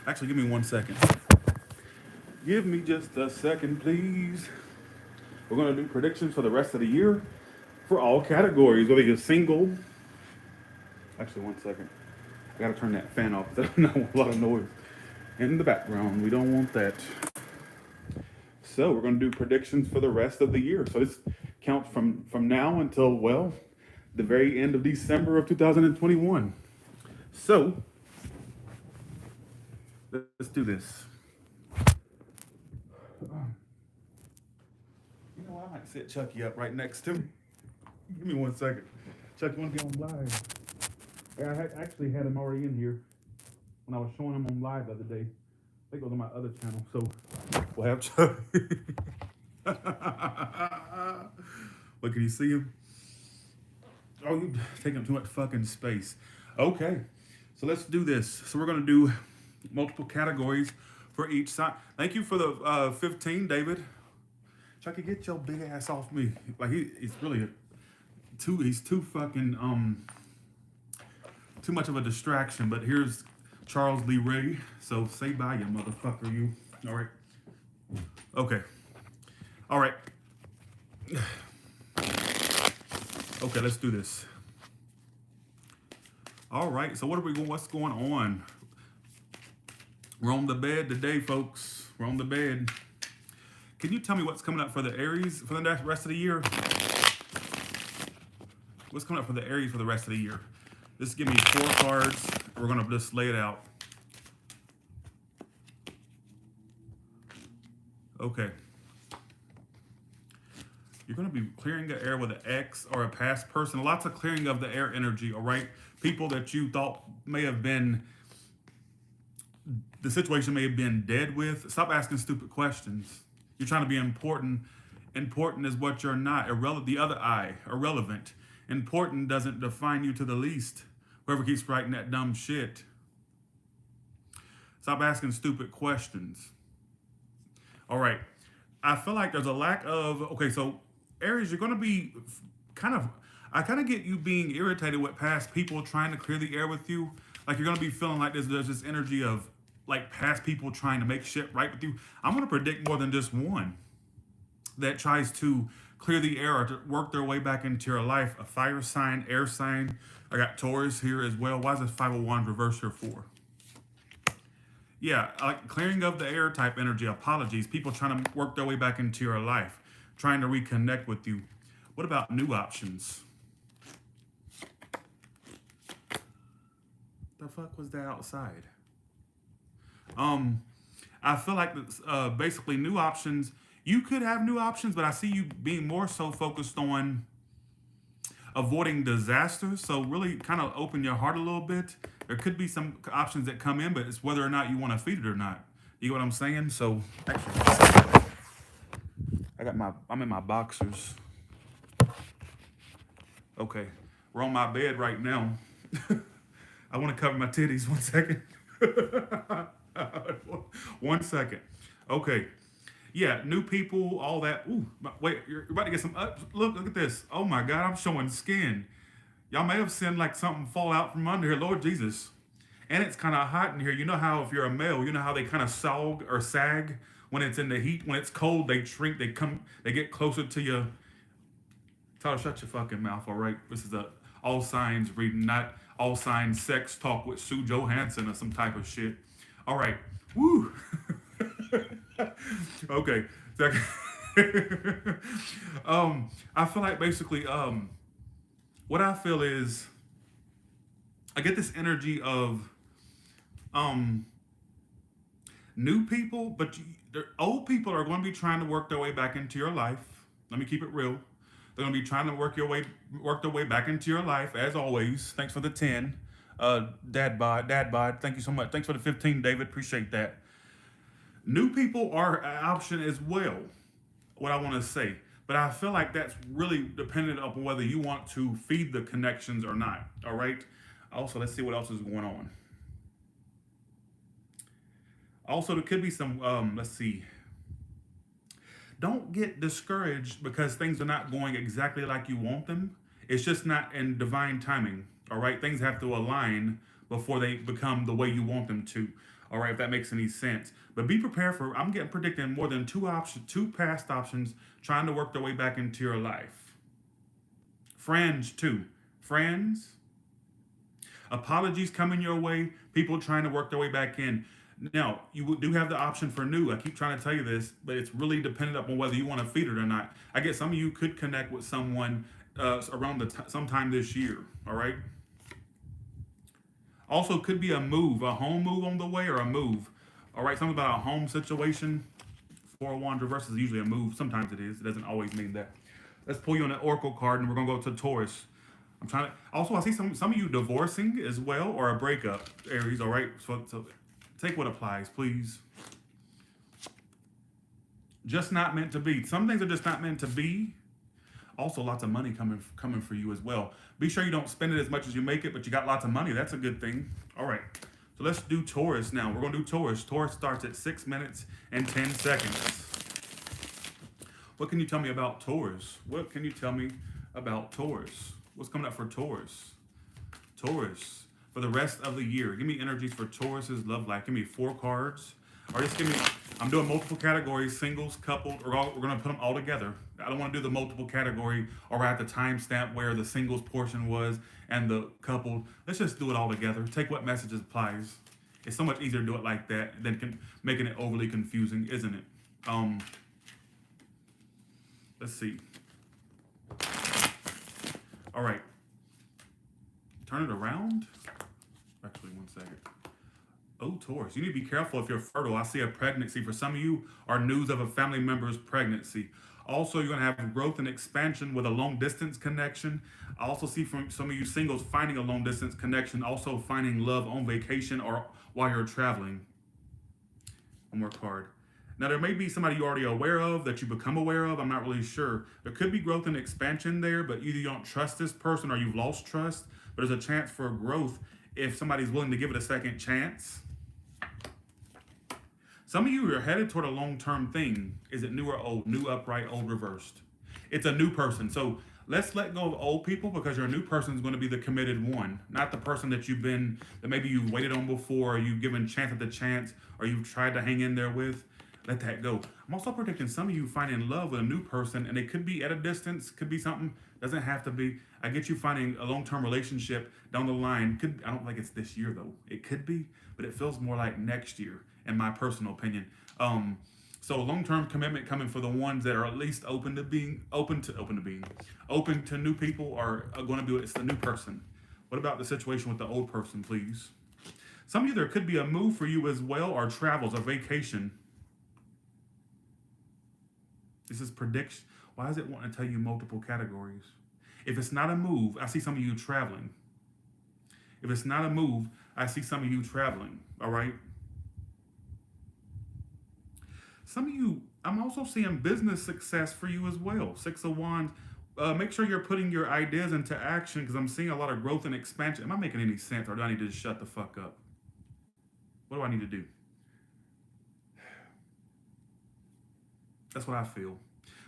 Actually, give me 1 second. Give me just a second, please. We're going to do predictions for the rest of the year for all categories, whether you're single. Actually, 1 second. I got to turn that fan off. There's not a lot of noise in the background. We don't want that. So we're going to do predictions for the rest of the year. So this counts from now until, well, the very end of December of 2021. So let's do this. You know, I might set Chucky up right next to me. Give me 1 second. Chuck, you want to be on live? I actually had him already in here when I was showing him on live the other day. I think it was on my other channel. So we'll have Chuck. Look, can you see him? Oh, you taking too much fucking space. Okay, so let's do this. So we're gonna do multiple categories for each side. Thank you for the 15, David. Chucky, get your big ass off me. Like he's really he's too fucking too much of a distraction. But here's Charles Lee Ray. So say bye, you motherfucker, you. All right. Okay. All right. Okay, let's do this. All right. So what's going on? We're on the bed today, folks. We're on the bed. Can you tell me what's coming up for the Aries for the rest of the year? What's coming up for the Aries for the rest of the year? Just give me 4 cards. We're gonna just lay it out. Okay. You're gonna be clearing the air with an ex or a past person. Lots of clearing of the air energy, all right? People that you thought may have been, the situation may have been dead with. Stop asking stupid questions. You're trying to be important. Important is what you're not. The other eye, irrelevant. Important doesn't define you to the least. Whoever keeps writing that dumb shit. Stop asking stupid questions. All right. I feel like there's a lack of, okay, so Aries, you're going to be I kind of get you being irritated with past people trying to clear the air with you. Like you're going to be feeling like there's this energy of like past people trying to make shit right with you. I'm going to predict more than just one that tries to clear the air or to work their way back into your life. A fire sign, air sign. I got Taurus here as well. Why is this 501 reverse here for? Yeah, like clearing of the air type energy. Apologies. People trying to work their way back into your life, trying to reconnect with you. What about new options? The fuck was that outside? I feel like basically new options. You could have new options, but I see you being more so focused on avoiding disasters. So really kind of open your heart a little bit. There could be some options that come in, but it's whether or not you want to feed it or not. You get what I'm saying? So actually, I'm in my boxers. Okay, we're on my bed right now. I want to cover my titties. 1 second. 1 second. Okay. Yeah, new people, all that. Ooh, wait, you're about to get some up. Look at this. Oh my God, I'm showing skin. Y'all may have seen like something fall out from under here. Lord Jesus. And it's kind of hot in here. You know how if you're a male, you know how they kind of sag when it's in the heat. When it's cold, they shrink. They get closer to you. Tyler, shut your fucking mouth, all right? This is a all signs reading, not all signs sex talk with Sue Johansson or some type of shit. All right. Woo. Okay. I feel like basically, what I feel is I get this energy of new people, but old people are going to be trying to work their way back into your life. Let me keep it real. They're going to be trying to work their way back into your life, as always. Thanks for the 10. Dad bod, thank you so much. Thanks for the 15, David. Appreciate that. New people are an option as well, what I want to say. But I feel like that's really dependent upon whether you want to feed the connections or not. All right? Also, let's see what else is going on. Also, there could be some, let's see. Don't get discouraged because things are not going exactly like you want them. It's just not in divine timing. All right? Things have to align before they become the way you want them to. All right, if that makes any sense. But be prepared for, I'm getting predicting more than two past options trying to work their way back into your life. Friends, too. Friends, apologies coming your way, people trying to work their way back in. Now, you do have the option for new. I keep trying to tell you this, but it's really dependent upon whether you want to feed it or not. I guess some of you could connect with someone around sometime this year, all right? Also, could be a move, a home move on the way or a move. All right, something about a home situation. Four of Wands reverse is usually a move. Sometimes it is. It doesn't always mean that. Let's pull you on an oracle card, and we're gonna go to Taurus. I'm trying to. Also, I see some of you divorcing as well, or a breakup, Aries. All right, so take what applies, please. Just not meant to be. Some things are just not meant to be. Also, lots of money coming for you as well. Be sure you don't spend it as much as you make it, but you got lots of money. That's a good thing. All right. So let's do Taurus now. We're going to do Taurus. Taurus starts at 6 minutes and 10 seconds. What can you tell me about Taurus? What can you tell me about Taurus? What's coming up for Taurus? Taurus, for the rest of the year. Give me energies for Taurus's love life. Give me 4 cards. Or just give me, I'm doing multiple categories, singles, coupled, or we're going to put them all together. I don't want to do the multiple category or at the timestamp where the singles portion was and the coupled. Let's just do it all together. Take what message applies. It's so much easier to do it like that than making it overly confusing, isn't it? Let's see. All right. Turn it around. Actually, one second. Oh, Taurus, you need to be careful if you're fertile. I see a pregnancy. For some of you, are news of a family member's pregnancy. Also, you're going to have growth and expansion with a long distance connection. I also see from some of you singles finding a long distance connection, also finding love on vacation or while you're traveling. One more card. Now, there may be somebody you're already aware of that you become aware of. I'm not really sure. There could be growth and expansion there, but either you don't trust this person or you've lost trust. But there's a chance for growth if somebody's willing to give it a second chance. Some of you are headed toward a long-term thing. Is it new or old? New upright, old reversed. It's a new person. So let's let go of old people because your new person is going to be the committed one, not the person that that maybe you've waited on before, or you've given chance after chance, or you've tried to hang in there with. Let that go. I'm also predicting some of you finding love with a new person, and it could be at a distance, could be something, doesn't have to be. I get you finding a long-term relationship down the line. I don't think it's this year though. It could be, but it feels more like next year, in my personal opinion. So long-term commitment coming for the ones that are at least open to new people are going to be, it's the new person. What about the situation with the old person, please? Some of you, there could be a move for you as well, or travels, or vacation. This is prediction. Why is it wanting to tell you multiple categories? If it's not a move, I see some of you traveling. If it's not a move, I see some of you traveling, all right? Some of you, I'm also seeing business success for you as well. 6 of Wands. Make sure you're putting your ideas into action because I'm seeing a lot of growth and expansion. Am I making any sense, or do I need to just shut the fuck up? What do I need to do? That's what I feel.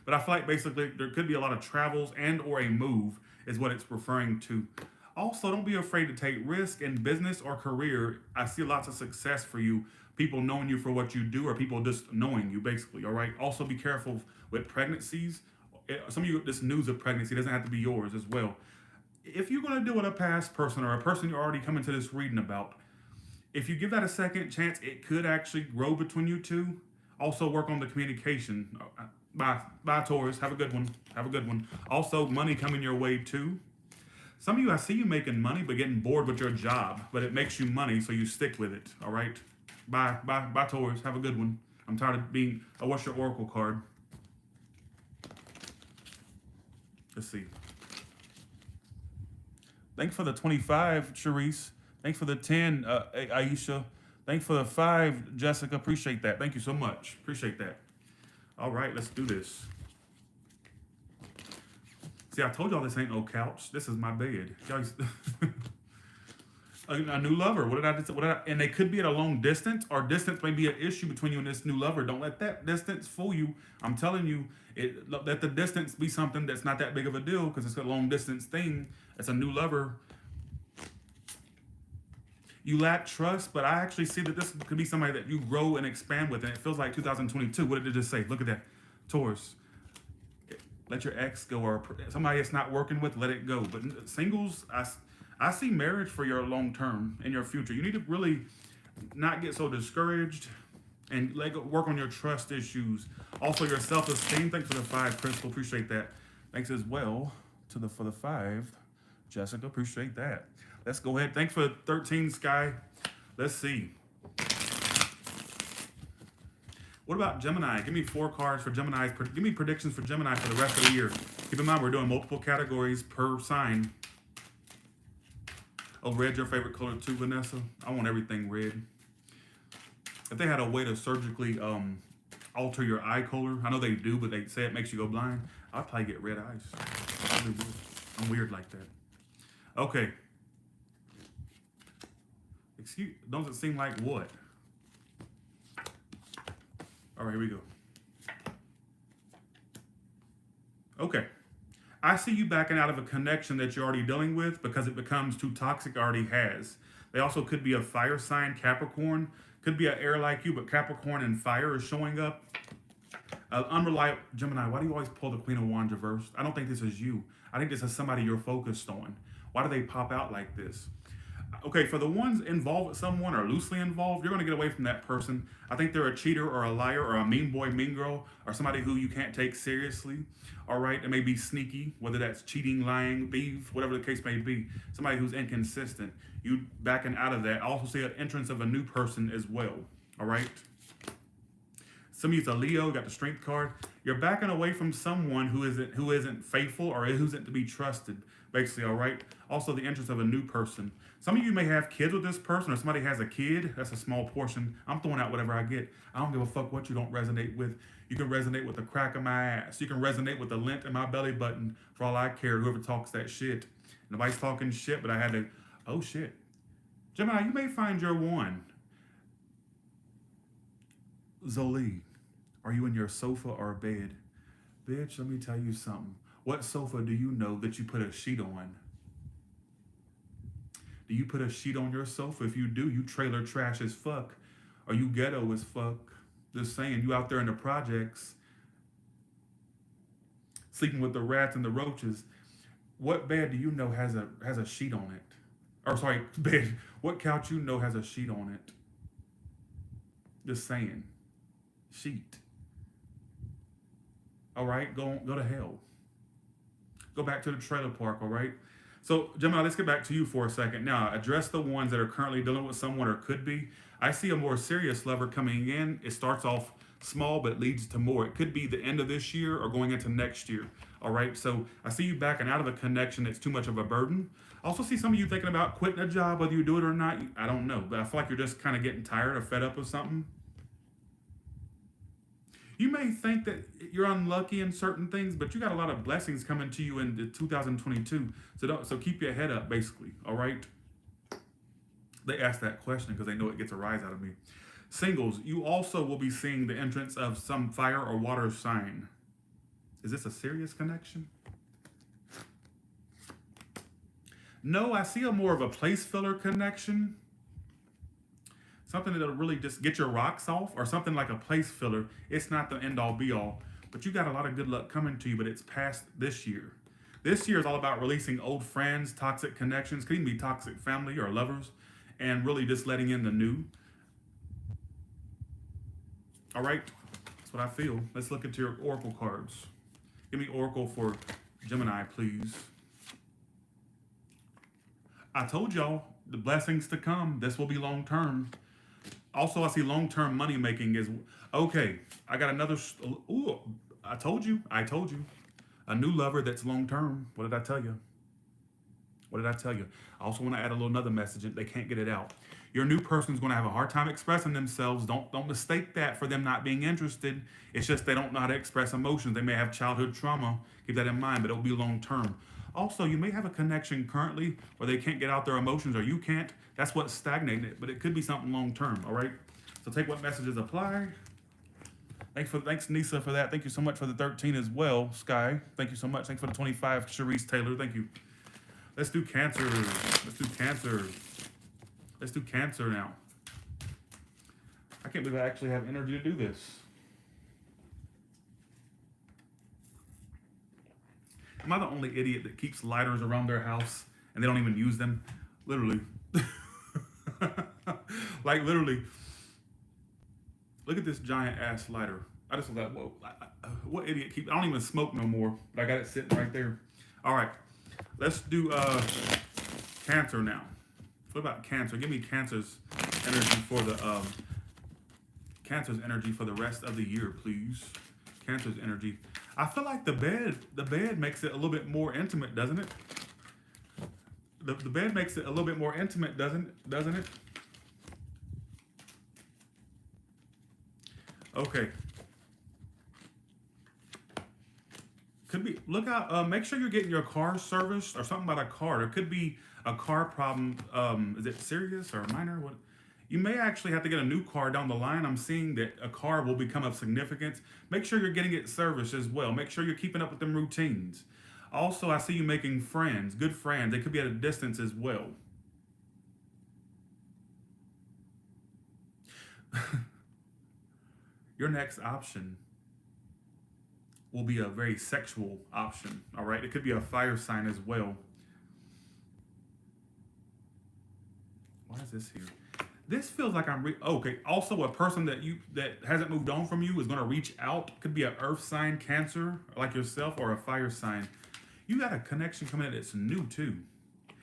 But I feel like basically there could be a lot of travels and or a move is what it's referring to. Also, don't be afraid to take risk in business or career. I see lots of success for you. People knowing you for what you do, or people just knowing you, basically, all right? Also, be careful with pregnancies. Some of you, this news of pregnancy doesn't have to be yours as well. If you're going to deal with a past person or a person you're already coming to this reading about, if you give that a second chance, it could actually grow between you two. Also, work on the communication. Bye, Taurus. Have a good one. Have a good one. Also, money coming your way, too. Some of you, I see you making money, but getting bored with your job. But it makes you money, so you stick with it. All right? Bye, Taurus. Have a good one. I'm tired of being... Oh, what's your oracle card? Let's see. Thanks for the 25, Charisse. Thanks for the 10, Aisha. Thanks for the 5, Jessica. Appreciate that. Thank you so much. Appreciate that. All right, let's do this. See, I told y'all this ain't no couch. This is my bed. A new lover. What did I do? And they could be at a long distance, or distance may be an issue between you and this new lover. Don't let that distance fool you. I'm telling you, let the distance be something that's not that big of a deal because it's a long distance thing. It's a new lover. You lack trust, but I actually see that this could be somebody that you grow and expand with, and it feels like 2022. What did it just say? Look at that. Taurus. Let your ex go, or somebody it's not working with, let it go. But singles, I see marriage for your long term in your future. You need to really not get so discouraged and work on your trust issues. Also, your self-esteem. Thanks for the 5, Crystal. Appreciate that. Thanks as well for the 5, Jessica. Appreciate that. Let's go ahead. Thanks for the 13, Sky. Let's see. What about Gemini? Give me 4 cards for Gemini. Give me predictions for Gemini for the rest of the year. Keep in mind, we're doing multiple categories per sign. Oh, red, your favorite color too, Vanessa? I want everything red. If they had a way to surgically alter your eye color, I know they do, but they say it makes you go blind, I'd probably get red eyes. I really would. I'm weird like that. Okay. Doesn't seem like what? All right, here we go. Okay. I see you backing out of a connection that you're already dealing with because it becomes too toxic, already has. They also could be a fire sign, Capricorn. Could be an air like you, but Capricorn and fire is showing up. Unreliable, Gemini, why do you always pull the Queen of Wands reversed? I don't think this is you. I think this is somebody you're focused on. Why do they pop out like this? Okay, for the ones involved with someone or loosely involved, you're going to get away from that person. I think they're a cheater or a liar or a mean boy, mean girl, or somebody who you can't take seriously. All right, it may be sneaky, whether that's cheating, lying, thief, whatever the case may be. Somebody who's inconsistent. You backing out of that. I also see an entrance of a new person as well. All right. Some of you's a Leo, got the Strength card. You're backing away from someone who isn't faithful or who isn't to be trusted, basically, all right? Also, the entrance of a new person. Some of you may have kids with this person, or somebody has a kid. That's a small portion. I'm throwing out whatever I get. I don't give a fuck what you don't resonate with. You can resonate with the crack of my ass. You can resonate with the lint in my belly button, for all I care, whoever talks that shit. Nobody's talking shit, but I had to, oh shit. Gemini, you may find your one. Zolie, are you in your sofa or bed? Bitch, let me tell you something. What sofa do you know that you put a sheet on? Do you put a sheet on your sofa? If you do, you trailer trash as fuck. Or you ghetto as fuck. Just saying, you out there in the projects, sleeping with the rats and the roaches. What bed do you know has a sheet on it? Or sorry, bed. What couch you know has a sheet on it? Just saying. Sheet. All right, go to hell. Go back to the trailer park, all right? So, Gemini, let's get back to you for a second. Now, address the ones that are currently dealing with someone or could be. I see a more serious lover coming in. It starts off small, but leads to more. It could be the end of this year or going into next year, all right? So, I see you backing out of a connection that's too much of a burden. I also see some of you thinking about quitting a job, whether you do it or not. I don't know, but I feel like you're just kind of getting tired or fed up with something. You may think that you're unlucky in certain things, but you got a lot of blessings coming to you in 2022. So keep your head up, basically, all right? They ask that question because they know it gets a rise out of me. Singles, you also will be seeing the entrance of some fire or water sign. Is this a serious connection? No, I see a more of a place filler connection. Something that'll really just get your rocks off, or something like a place filler. It's not the end all be all, but you got a lot of good luck coming to you, but it's past this year. This year is all about releasing old friends, toxic connections, could even be toxic family or lovers, and really just letting in the new. All right, that's what I feel. Let's look into your oracle cards. Give me oracle for Gemini, please. I told y'all the blessings to come. This will be long term. Also, I see long-term money making is okay. I got another. Ooh, I told you. A new lover that's long-term. What did I tell you? What did I tell you? I also want to add another message. They can't get it out. Your new person is going to have a hard time expressing themselves. Don't mistake that for them not being interested. It's just they don't know how to express emotions. They may have childhood trauma. Keep that in mind, but it'll be long-term. Also, you may have a connection currently where they can't get out their emotions or you can't. That's what's stagnating it, but it could be something long-term, all right? So take what messages apply. Thanks, Nisa, for that. Thank you so much for the 13 as well, Sky. Thank you so much. Thanks for the 25, Sharice Taylor. Thank you. Let's do Cancer. Let's do Cancer now. I can't believe I actually have energy to do this. Am I the only idiot that keeps lighters around their house and they don't even use them? Literally. Like, literally. Look at this giant ass lighter. I just thought, whoa, what idiot keep? I don't even smoke no more, but I got it sitting right there. All right, let's do Cancer now. What about Cancer? Give me Cancer's energy for the rest of the year, please. Cancer's energy. I feel like the bed makes it a little bit more intimate, doesn't it? The bed makes it a little bit more intimate, doesn't it? Okay. Could be, look out, make sure you're getting your car serviced or something about a car. There could be a car problem. Is it serious or minor? What? You may actually have to get a new car down the line. I'm seeing that a car will become of significance. Make sure you're getting it serviced as well. Make sure you're keeping up with them routines. Also, I see you making friends, good friends. They could be at a distance as well. Your next option will be a very sexual option, all right? It could be a fire sign as well. Why is this here? This feels like okay. Also, a person that hasn't moved on from you is going to reach out. Could be an earth sign, Cancer, like yourself, or a fire sign. You got a connection coming in that's new too,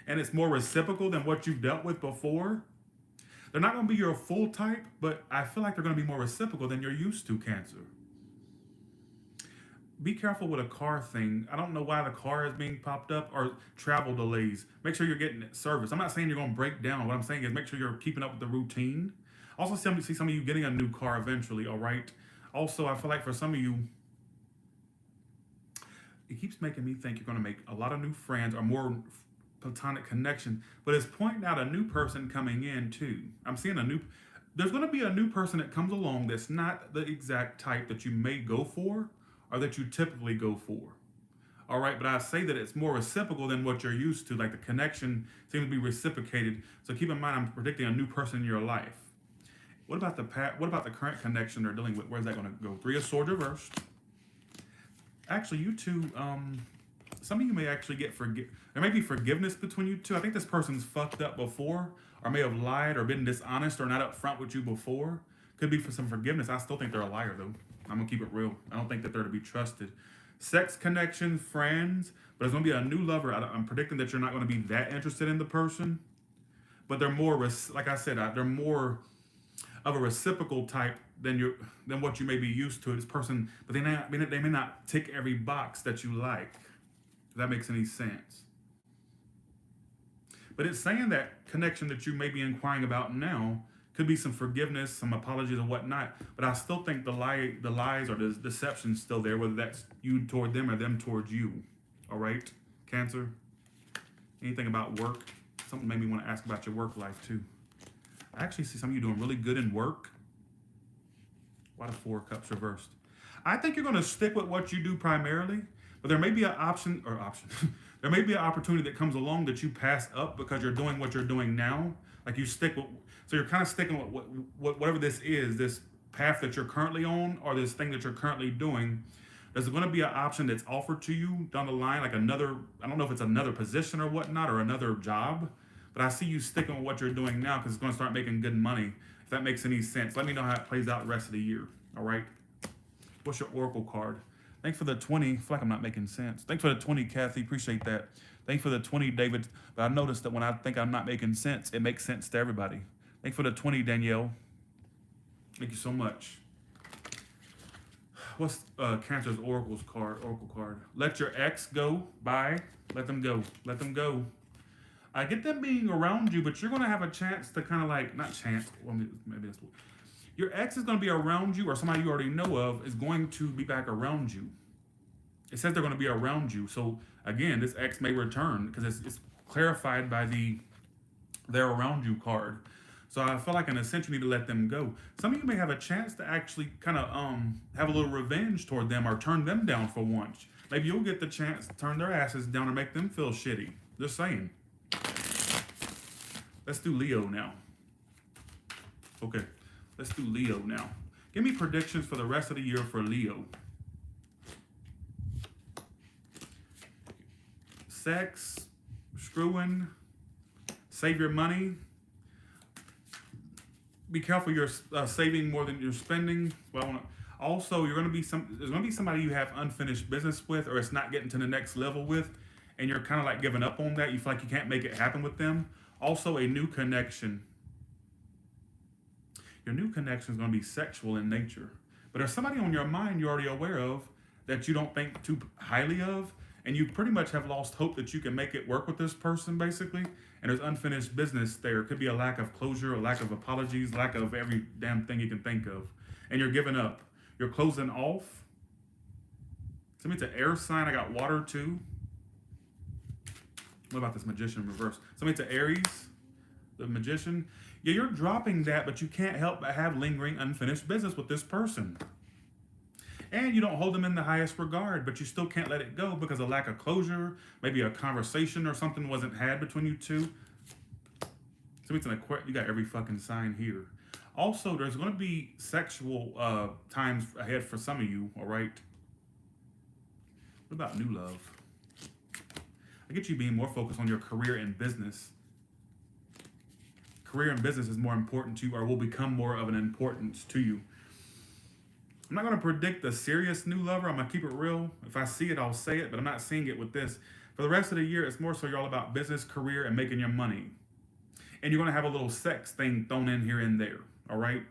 and it's more reciprocal than what you've dealt with before. They're not going to be your full type, but I feel like they're going to be more reciprocal than you're used to, Cancer. Be careful with a car thing. I don't know why the car is being popped up, or travel delays. Make sure you're getting it serviced. I'm not saying you're going to break down. What I'm saying is make sure you're keeping up with the routine. Also, see some of you getting a new car eventually, all right? Also, I feel like for some of you, it keeps making me think you're going to make a lot of new friends or more platonic connection, but it's pointing out a new person coming in too. I'm seeing there's going to be a new person that comes along that's not the exact type that you may go for or that you typically go for. All right, but I say that it's more reciprocal than what you're used to. Like the connection seems to be reciprocated. So keep in mind, I'm predicting a new person in your life. What about the current connection they're dealing with? Where's that going to go? 3 of Swords reversed. Actually, you two, some of you may actually get there may be forgiveness between you two. I think this person's fucked up before, or may have lied or been dishonest or not upfront with you before. Could be for some forgiveness. I still think they're a liar though. I'm gonna keep it real. I don't think that they're to be trusted. Sex connection, friends, but there's gonna be a new lover. I'm predicting that you're not gonna be that interested in the person, but they're more, like I said, they're more of a reciprocal type than what you may be used to. This person, but they may not tick every box that you like. If that makes any sense. But it's saying that connection that you may be inquiring about now could be some forgiveness, some apologies or whatnot. But I still think the lies or the deception's still there, whether that's you toward them or them towards you. All right, Cancer? Anything about work? Something made me want to ask about your work life too. I actually see some of you doing really good in work. Why the 4 of Cups reversed? I think you're going to stick with what you do primarily, but there may be an there may be an opportunity that comes along that you pass up because you're doing what you're doing now. Like you stick with, so you're kind of sticking with whatever this is, this path that you're currently on, or this thing that you're currently doing. There's going to be an option that's offered to you down the line, like another, I don't know if it's another position or whatnot, or another job, but I see you sticking with what you're doing now because it's going to start making good money. If that makes any sense, let me know how it plays out the rest of the year. All right. What's your Oracle card? Thanks for the 20. I feel like I'm not making sense. Thanks for the 20, Kathy. Appreciate that. Thanks for the 20, David. But I noticed that when I think I'm not making sense, it makes sense to everybody. Thanks for the 20, Danielle. Thank you so much. What's Cancer's Oracle card? Let your ex go. Bye. Let them go. Let them go. I get them being around you, but you're going to have a chance to kind of like, not chance, well, maybe that's what. Your ex is going to be around you, or somebody you already know of is going to be back around you. It says they're going to be around you. So again, this ex may return because it's clarified by the they're around you card. So I feel like in a sense you need to let them go. Some of you may have a chance to actually kind of have a little revenge toward them or turn them down for once. Maybe you'll get the chance to turn their asses down or make them feel shitty. Just saying. Let's do Leo now. Okay, let's do Leo now. Give me predictions for the rest of the year for Leo. Sex, screwing, save your money. Be careful you're saving more than you're spending. Well, also there's going to be somebody you have unfinished business with, or it's not getting to the next level with, and you're kind of like giving up on that. You feel like you can't make it happen with them. Also, a new connection. Your new connection is going to be sexual in nature, but there's somebody on your mind you're already aware of that you don't think too highly of, and you pretty much have lost hope that you can make it work with this person, basically. And there's unfinished business there. It could be a lack of closure, a lack of apologies, lack of every damn thing you can think of. And you're giving up. You're closing off. Send me to air sign. I got water too. What about this magician in reverse? Send me to Aries, the magician. Yeah, you're dropping that, but you can't help but have lingering unfinished business with this person. And you don't hold them in the highest regard, but you still can't let it go because of lack of closure, maybe a conversation or something wasn't had between you two. So it's an Aquarius. You got every fucking sign here. Also, there's going to be sexual times ahead for some of you, all right? What about new love? I get you being more focused on your career and business. Career and business is more important to you, or will become more of an importance to you. I'm not going to predict a serious new lover. I'm going to keep it real. If I see it, I'll say it, but I'm not seeing it with this. For the rest of the year, it's more so you're all about business, career, and making your money. And you're going to have a little sex thing thrown in here and there, all right?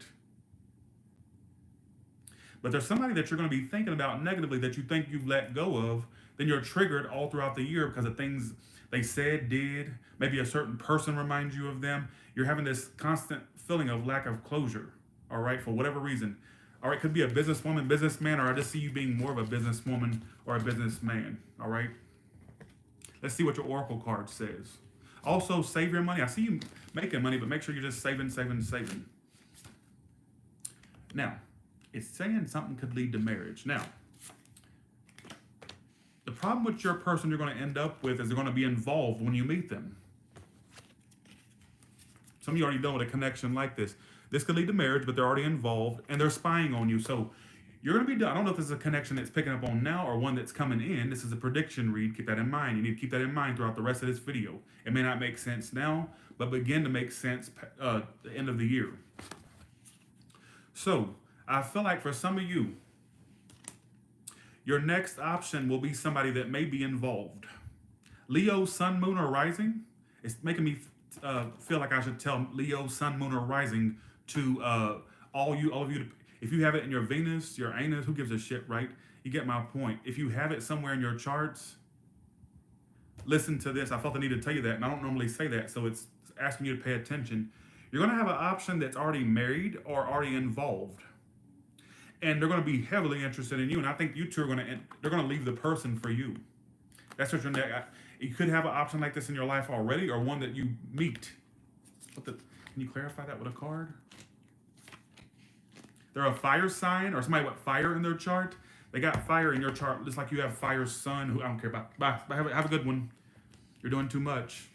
But there's somebody that you're going to be thinking about negatively that you think you've let go of, then you're triggered all throughout the year because of things they said, did. Maybe a certain person reminds you of them. You're having this constant feeling of lack of closure, all right, for whatever reason. All right, could be a businesswoman, businessman, or I just see you being more of a businesswoman or a businessman, all right? Let's see what your oracle card says. Also, save your money. I see you making money, but make sure you're just saving. Now, it's saying something could lead to marriage. Now, the problem with your person you're going to end up with is they're going to be involved when you meet them. Some of you already know with a connection like this. This could lead to marriage, but they're already involved and they're spying on you. So you're going to be done. I don't know if this is a connection that's picking up on now or one that's coming in. This is a prediction read. Keep that in mind. You need to keep that in mind throughout the rest of this video. It may not make sense now, but begin to make sense the end of the year. So I feel like for some of you, your next option will be somebody that may be involved. Leo, sun, moon, or rising. It's making me feel like I should tell Leo, sun, moon, or rising to all of you. If you have it in your Venus, your anus, who gives a shit, right? You get my point. If you have it somewhere in your charts, listen to this. I felt the need to tell you that, and I don't normally say that, so it's asking you to pay attention. You're going to have an option that's already married or already involved. And they're going to be heavily interested in you. And I think you two they're going to leave the person for you. That's what you could have an option like this in your life already, or one that you meet. Can you clarify that with a card? They're a fire sign, or somebody with fire in their chart. They got fire in your chart, just like you have fire sun, who I don't care about. Bye. Have a good one. You're doing too much.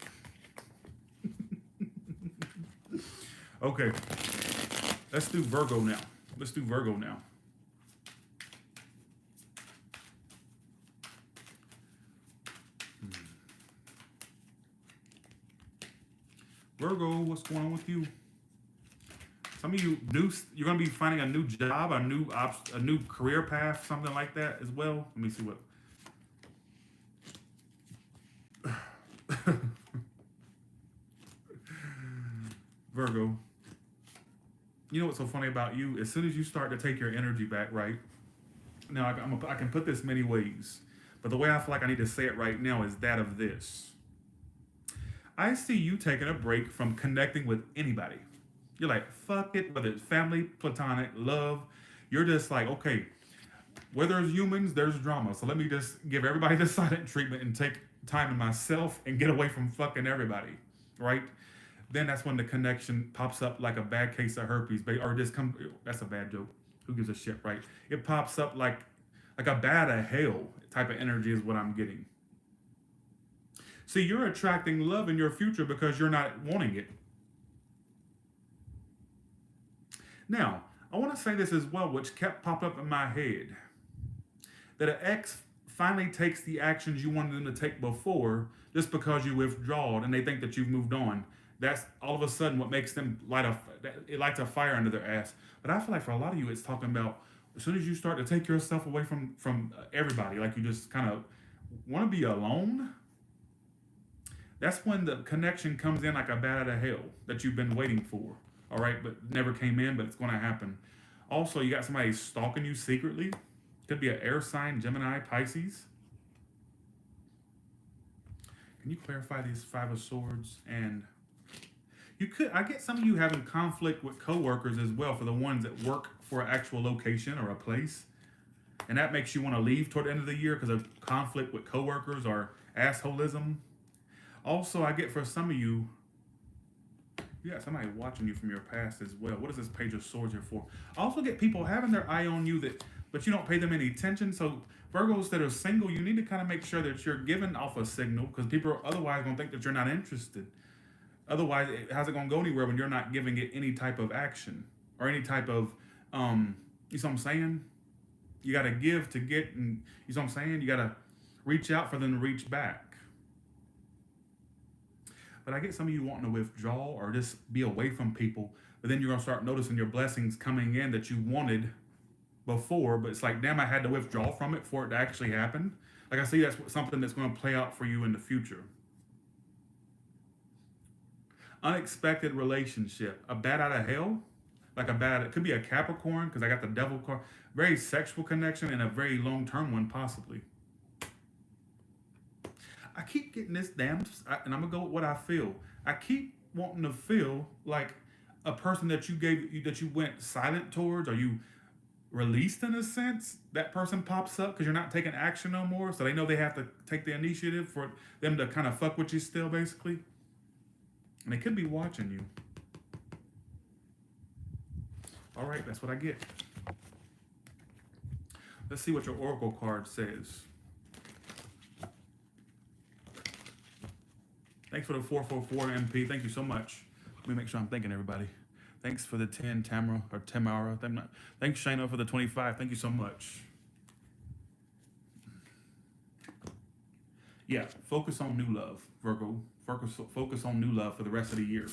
Okay. Let's do Virgo now. Virgo, what's going on with you? Some of you you're going to be finding a new job, a new career path, something like that as well. Let me see what. Virgo, you know what's so funny about you? As soon as you start to take your energy back, right? Now, I can put this many ways, but the way I feel like I need to say it right now is that of this. I see you taking a break from connecting with anybody. You're like, fuck it, whether it's family, platonic, love. You're just like, okay, where there's humans, there's drama. So let me just give everybody the silent treatment and take time to myself and get away from fucking everybody, right? Then that's when the connection pops up like a bad case of herpes, or just that's a bad joke. Who gives a shit, right? It pops up like a bat of hell type of energy is what I'm getting. See, you're attracting love in your future because you're not wanting it. Now, I want to say this as well, which kept popping up in my head, that an ex finally takes the actions you wanted them to take before just because you withdrawed and they think that you've moved on. That's all of a sudden what makes them it lights a fire under their ass. But I feel like for a lot of you, it's talking about as soon as you start to take yourself away from everybody, like you just kind of want to be alone. That's when the connection comes in like a bat out of hell that you've been waiting for. All right, but never came in, but it's going to happen. Also, you got somebody stalking you secretly. Could be an air sign, Gemini, Pisces. Can you clarify these Five of Swords? And I get some of you having conflict with coworkers as well for the ones that work for an actual location or a place. And that makes you want to leave toward the end of the year because of conflict with coworkers or assholism. Also, I get for some of you, you got somebody watching you from your past as well. What is this Page of Swords here for? I also get people having their eye on you but you don't pay them any attention. So Virgos that are single, you need to kind of make sure that you're giving off a signal because people are otherwise going to think that you're not interested. Otherwise, how's it going to go anywhere when you're not giving it any type of action or any type of, you know what I'm saying? You got to give to get, and you know what I'm saying? You got to reach out for them to reach back. But I get some of you wanting to withdraw or just be away from people, but then you're going to start noticing your blessings coming in that you wanted before, but it's like, damn, I had to withdraw from it for it to actually happen. Like I see that's something that's going to play out for you in the future. Unexpected relationship, a bat out of hell, like it could be a Capricorn because I got the devil card, very sexual connection and a very long-term one possibly. I keep getting this and I'm gonna go with what I feel. I keep wanting to feel like a person that you went silent towards, or you released in a sense. That person pops up because you're not taking action no more, so they know they have to take the initiative for them to kind of fuck with you still, basically. And they could be watching you. All right, that's what I get. Let's see what your oracle card says. Thanks for the 444 MP. Thank you so much. Let me make sure I'm thanking everybody. Thanks for the 10, Tamara. Thanks, Shayna, for the 25. Thank you so much. Yeah, focus on new love, Virgo. Focus on new love for the rest of the year.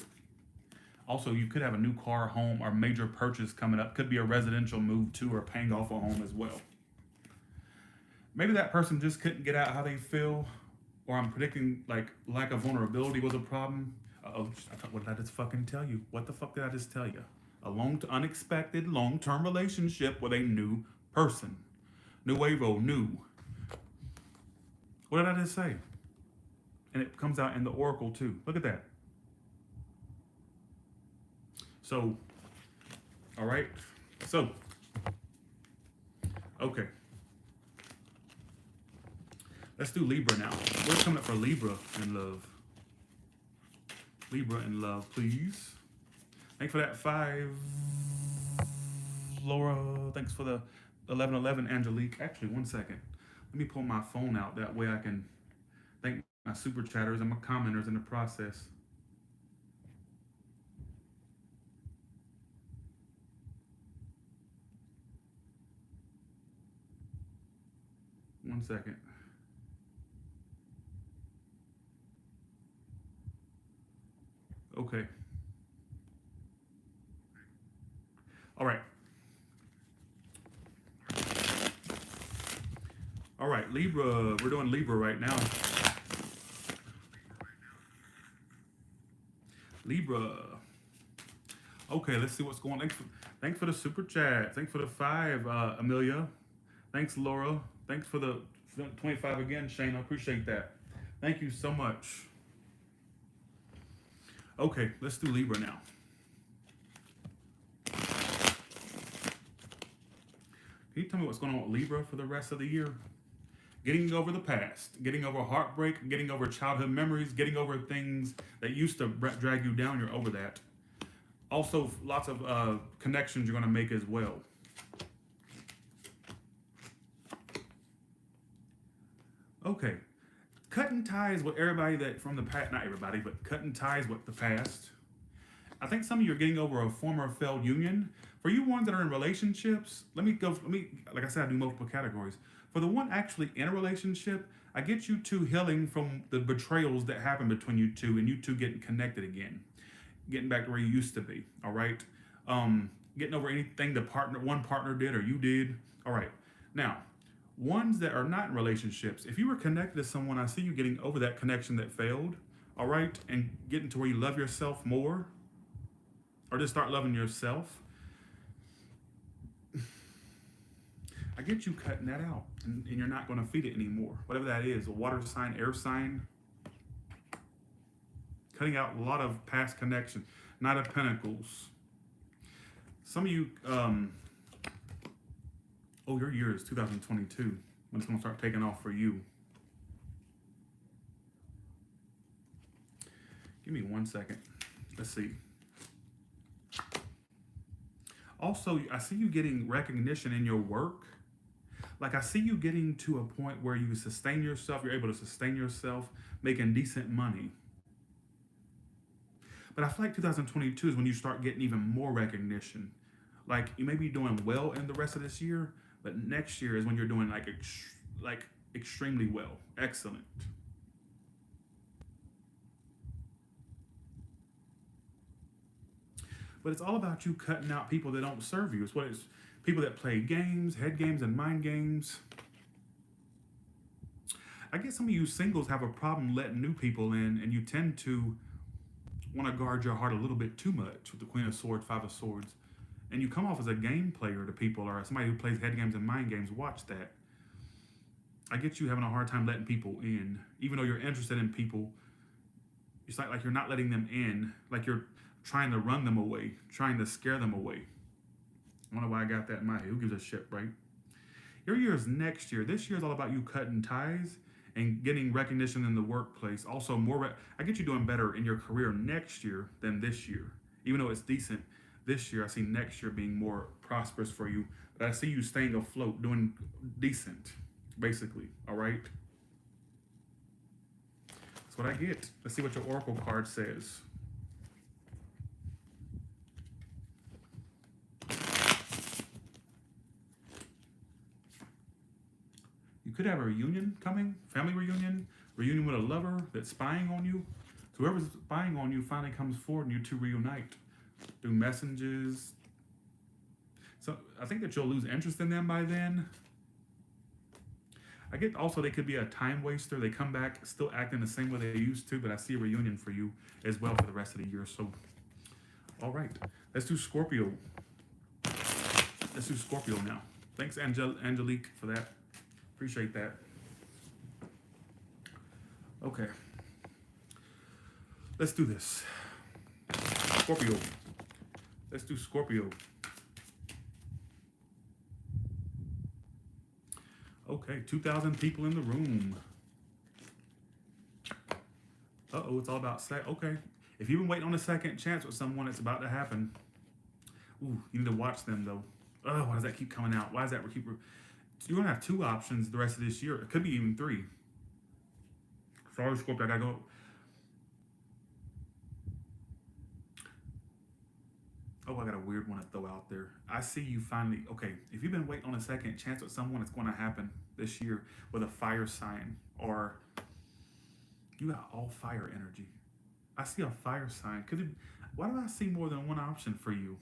Also, you could have a new car, home, or major purchase coming up. Could be a residential move too, or paying off a home as well. Maybe that person just couldn't get out how they feel, or I'm predicting like lack of vulnerability was a problem. What did I just fucking tell you? What the fuck did I just tell you? Unexpected long-term relationship with a new person. Nuevo, new. What did I just say? And it comes out in the oracle too. Look at that. So, all right. So, okay. Let's do Libra now. What's coming up for Libra in love? Libra in love, please. Thanks for that 5, Laura. Thanks for the 1111, Angelique. Actually, 1 second. Let me pull my phone out. That way I can thank my super chatters and my commenters in the process. One second. Okay. All right. All right, Libra. We're doing Libra right now. Libra. Okay, let's see what's going on. Thanks for the super chat. Thanks for the 5, Amelia. Thanks, Laura. Thanks for the 25 again, Shane. I appreciate that. Thank you so much. Okay, let's do Libra now. Can you tell me what's going on with Libra for the rest of the year? Getting over the past, getting over heartbreak, getting over childhood memories, getting over things that used to drag you down. You're over that. Also, lots of connections you're going to make as well. Okay. Cutting ties with everybody that from the past, not everybody, but cutting ties with the past. I think some of you are getting over a former failed union. For you ones that are in relationships, like I said, I do multiple categories. For the one actually in a relationship, I get you two healing from the betrayals that happened between you two and you two getting connected again, getting back to where you used to be. All right. Getting over anything one partner did or you did. All right. Now, ones that are not in relationships, if you were connected to someone, I see you getting over that connection that failed. All right. And getting to where you love yourself more or just start loving yourself. I get you cutting that out and you're not going to feed it anymore. Whatever that is, a water sign, air sign. Cutting out a lot of past connection. Knight of Pentacles. Some of you, your year is 2022 when it's going to start taking off for you. Give me 1 second. Let's see. Also, I see you getting recognition in your work. Like I see you getting to a point where you sustain yourself, you're able to sustain yourself, making decent money. But I feel like 2022 is when you start getting even more recognition. Like you may be doing well in the rest of this year, but next year is when you're doing like extremely well. Excellent. But it's all about you cutting out people that don't serve you. It's people that play games, head games, and mind games. I guess some of you singles have a problem letting new people in, and you tend to want to guard your heart a little bit too much with the Queen of Swords, Five of Swords. And you come off as a game player to people or somebody who plays head games and mind games. Watch that. I get you having a hard time letting people in. Even though you're interested in people, it's like you're not letting them in. Like you're trying to run them away, trying to scare them away. I don't know why I got that in my head. Who gives a shit, right? Your year is next year. This year is all about you cutting ties and getting recognition in the workplace. Also, I get you doing better in your career next year than this year. Even though it's decent this year, I see next year being more prosperous for you. But I see you staying afloat, doing decent, basically. All right? That's what I get. Let's see what your Oracle card says. You could have a reunion coming, family reunion with a lover that's spying on you. So whoever's spying on you finally comes forward and you two reunite through messages. So I think that you'll lose interest in them by then. I get also they could be a time waster. They come back still acting the same way they used to, but I see a reunion for you as well for the rest of the year. So, all right, let's do Scorpio. Let's do Scorpio now. Thanks, Angelique, for that. Appreciate that. Okay. Let's do this. Scorpio. Let's do Scorpio. Okay, 2,000 people in the room. Uh-oh, it's all about sex. Okay. If you've been waiting on a second chance with someone, it's about to happen. Ooh, you need to watch them, though. Oh, why does that keep coming out? Why does that keep... You're going to have 2 options the rest of this year. It could be even 3. Sorry, Scorpio, I got to go. Oh, I got a weird one to throw out there. I see you finally... Okay, if you've been waiting on a second chance with someone, it's going to happen this year with a fire sign. Or you got all fire energy. I see a fire sign. Why do I see more than one option for you?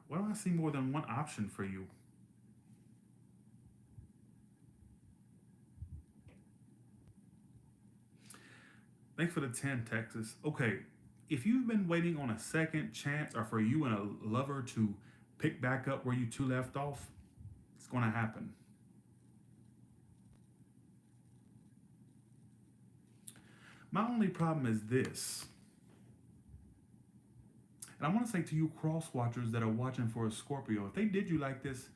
Why do I see more than one option for you? Thanks for the 10, Texas. Okay, if you've been waiting on a second chance or for you and a lover to pick back up where you two left off, it's going to happen. My only problem is this. And I want to say to you cross watchers that are watching for a Scorpio, if they did you like this,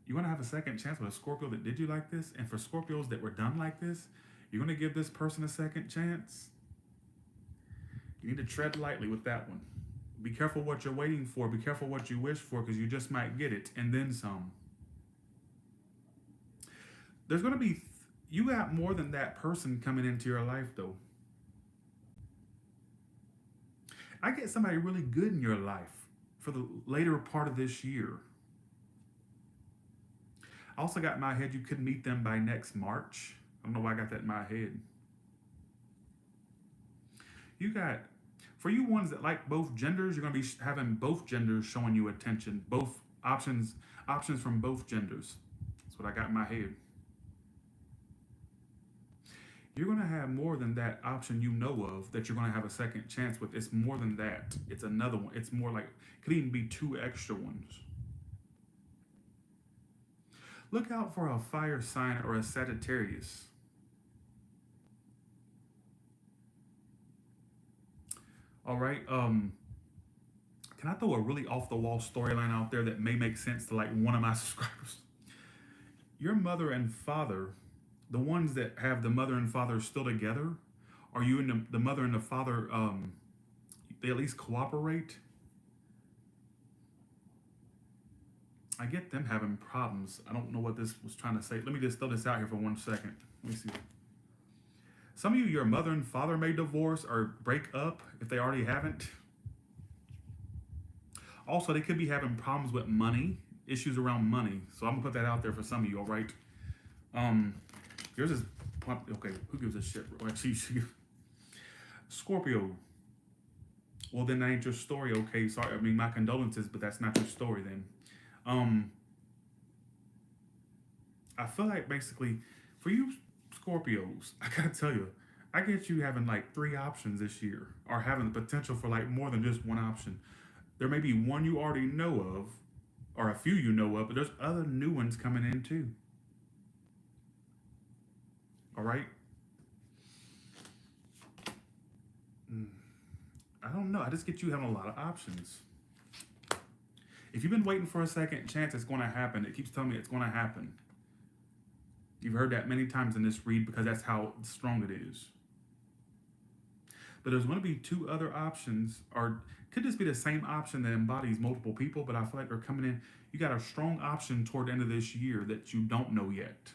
you're going to have a second chance with a Scorpio that did you like this. And for Scorpios that were done like this, you're going to give this person a second chance. You need to tread lightly with that one. Be careful what you're waiting for. Be careful what you wish for, because you just might get it and then some. There's going to be, you got more than that person coming into your life, though. I get somebody really good in your life for the later part of this year. I also got in my head you could meet them by next March. I don't know why I got that in my head. You got, for you ones that like both genders, you're going to be having both genders showing you attention. Both options from both genders. That's what I got in my head. You're going to have more than that option you know of that you're going to have a second chance with. It's more than that. It's another one. It's more like, could even be two extra ones. Look out for a fire sign or a Sagittarius. All right. Can I throw a really off the wall storyline out there that may make sense to like one of my subscribers? Your mother and father, the ones that have the mother and father still together, are you and the mother and the father, they at least cooperate? I get them having problems. I don't know what this was trying to say. Let me just throw this out here for 1 second. Let me see. Some of you, your mother and father may divorce or break up if they already haven't. Also, they could be having problems with money, issues around money. So I'm gonna put that out there for some of you, all right? Yours is, okay, who gives a shit? Actually, Scorpio. Well, then that ain't your story, okay? Sorry, I mean, my condolences, but that's not your story then. I feel like basically, for you Scorpios, I gotta tell you, I get you having like 3 options this year, or having the potential for like more than just one option. There may be one you already know of, or a few you know of, but there's other new ones coming in too. All right? I don't know. I just get you having a lot of options. If you've been waiting for a second chance, it's going to happen. It keeps telling me it's going to happen. You've heard that many times in this read because that's how strong it is. But there's going to be 2 other options, or could this be the same option that embodies multiple people, but I feel like they're coming in. You got a strong option toward the end of this year that you don't know yet.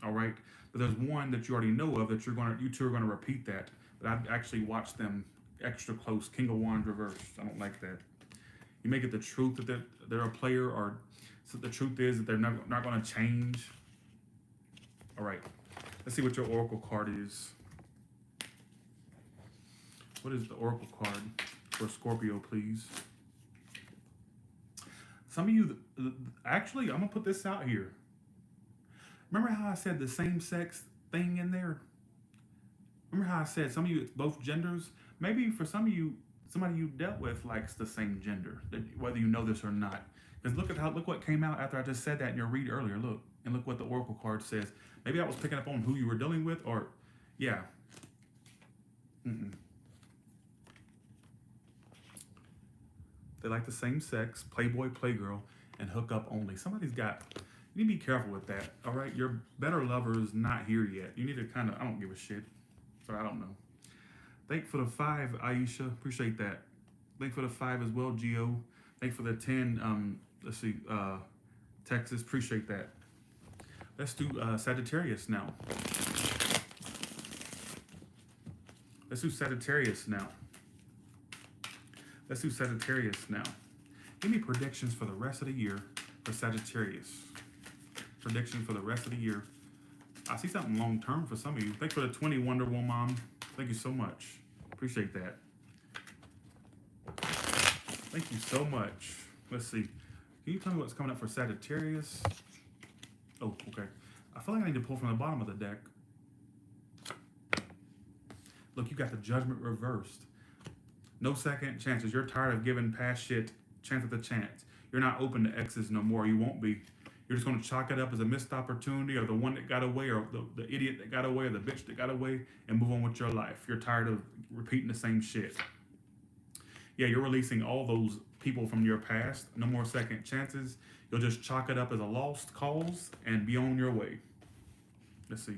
All right? But there's one that you already know of that you two are going to repeat that. But I've actually watched them extra close. King of Wands reversed. I don't like that. You make it the truth that they're a player, or so the truth is that they're not going to change. All right. Let's see what your oracle card is. What is the oracle card for Scorpio, please? Some of you, actually, I'm going to put this out here. Remember how I said the same sex thing in there? Remember how I said some of you, it's both genders? Maybe for some of you, somebody you dealt with likes the same gender, whether you know this or not. Because look what came out after I just said that in your read earlier. Look, and look what the oracle card says. Maybe I was picking up on who you were dealing with, or, yeah. They like the same sex, playboy, playgirl, and hook up only. Somebody's got, you need to be careful with that, all right? Your better lover is not here yet. You need to kind of, I don't give a shit. Or I don't know. Thank you for the 5, Aisha. Appreciate that. Thank you for the 5 as well, Gio. Thank you for the 10, let's see, Texas. Appreciate that. Let's do Sagittarius now. Let's do Sagittarius now. Let's do Sagittarius now. Give me predictions for the rest of the year for Sagittarius. Predictions for the rest of the year. I see something long term for some of you. Thanks for the 20, Wonder Woman Mom. Thank you so much. Appreciate that. Thank you so much. Let's see. Can you tell me what's coming up for Sagittarius? Oh, okay. I feel like I need to pull from the bottom of the deck. Look, you got the Judgment reversed. No second chances. You're tired of giving past shit chance at the chance. You're not open to exes no more. You won't be. You're just going to chalk it up as a missed opportunity, or the one that got away, or the idiot that got away, or the bitch that got away, and move on with your life. You're tired of repeating the same shit. Yeah, you're releasing all those people from your past. No more second chances. You'll just chalk it up as a lost cause and be on your way. Let's see.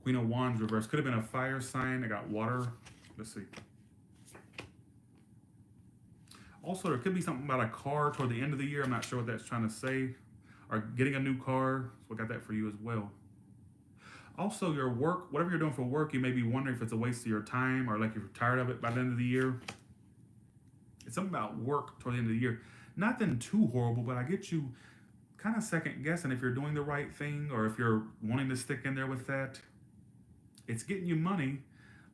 Queen of Wands reversed. Could have been a fire sign. I got water. Let's see. Also, there could be something about a car toward the end of the year. I'm not sure what that's trying to say. or getting a new car. So I got that for you as well. Also, your work, whatever you're doing for work, you may be wondering if it's a waste of your time or like you're tired of it by the end of the year. It's something about work toward the end of the year. Nothing too horrible, but I get you kind of second guessing if you're doing the right thing or if you're wanting to stick in there with that. It's getting you money,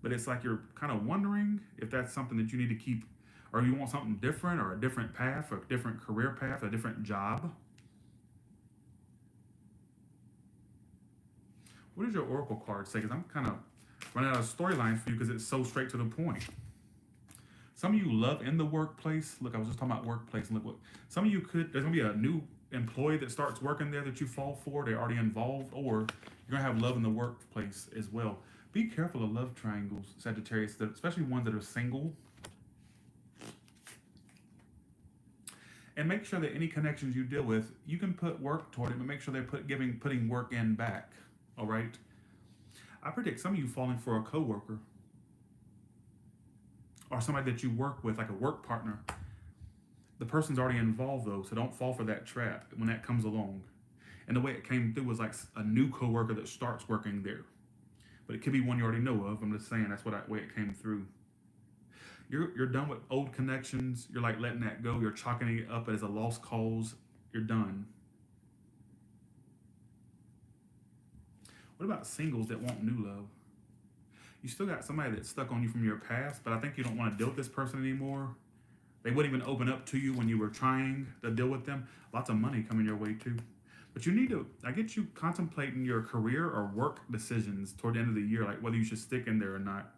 but it's like you're kind of wondering if that's something that you need to keep, or you want something different or a different path or a different career path, a different job. What does your oracle card say? Because I'm kind of running out of storylines for you because it's so straight to the point. Some of you love in the workplace. Look, I was just talking about workplace. And look what some of you could. There's gonna be a new employee that starts working there that you fall for. They're already involved, or you're gonna have love in the workplace as well. Be careful of love triangles, Sagittarius, especially ones that are single. And make sure that any connections you deal with, you can put work toward it, but make sure they're putting work in back. All right. I predict some of you falling for a coworker or somebody that you work with, like a work partner. The person's already involved though, so don't fall for that trap when that comes along. And the way it came through was like a new coworker that starts working there, but it could be one you already know of. I'm just saying that's way it came through. You're done with old connections. You're like letting that go. You're chalking it up as a lost cause. You're done. What about singles that want new love? You still got somebody that's stuck on you from your past, but I think you don't want to deal with this person anymore. They wouldn't even open up to you when you were trying to deal with them. Lots of money coming your way too. But you need to, I get you contemplating your career or work decisions toward the end of the year, like whether you should stick in there or not.